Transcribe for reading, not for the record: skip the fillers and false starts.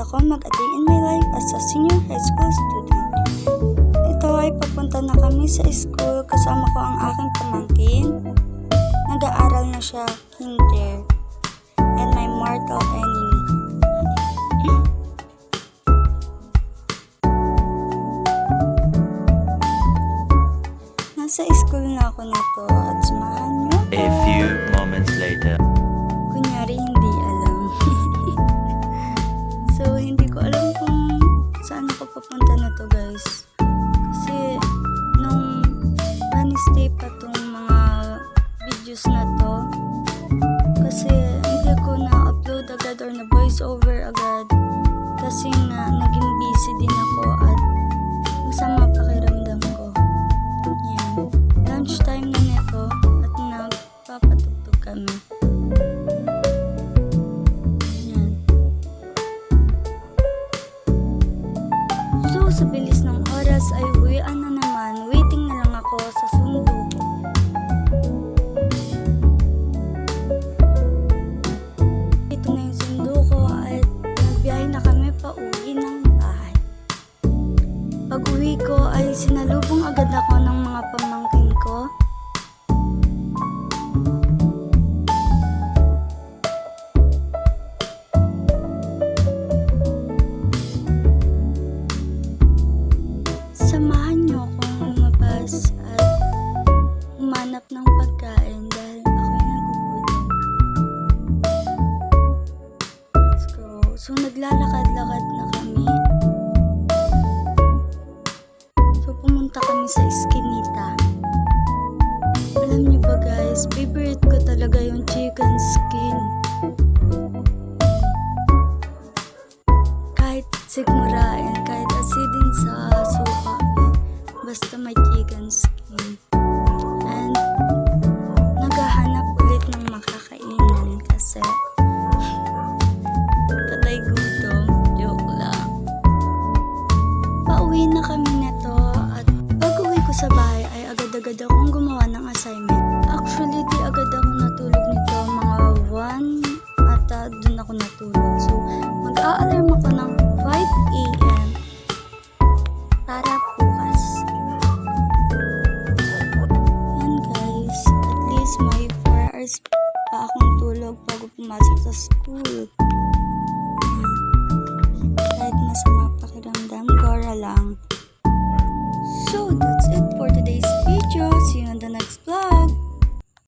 ako mag-a-day in my life as a senior high school student. Ito ay papunta na kami sa school, kasama ko ang aking pamangkin. Nag-aaral na siya kinder. And my mortal enemy. Nasa school na ako nito at samahan niyo. A few moments later. Kunyari hindi alam. So hindi ko alam kung saan ako papunta na to, guys. Kasi nung Wednesday pa tong mga videos na to. Kasi hindi ko na-upload agad or na-voice over agad. Kasi nga naging busy din ako at masama pakiramdam ko. Yan. Lunch time na nito at nagpapatugtog kami. Yan. So sa bilis ng oras ay uwian na naman. Waiting na lang ako sa sundo ko. Ito na yung sundo ko at nagbiyahe na kami pa uwi ng bahay. Pag uwi ko ay sinalubong agad ako ng mga pamangkin ko. Samahan niyo akong lumabas at humanap ng pagkain dahil ako'y nagugutom. Let's go. So naglalakad-lakad na kami. So pumunta kami sa Eskinita. Alam niyo ba, guys, favorite ko talaga yung chicken skin. Kahit sigmurain, kahit asidin sa suka, basta may chicken skin. And naghahanap ulit ng makakainan kasi patay gutom. Joke lang. Pauwi na kami nito at pag uwi ko sa bahay ay agad-agad akong gumawa ng assignment. Actually, di agad ako natulog nito. Mga 1 ata dun ako natulog. So, mag-a-alarm ako ng 5 AM para bukas. Yan, guys. At least may 4 hours pa akong tulog bago pumasok sa school. Kahit masama pakiramdam, gora lang.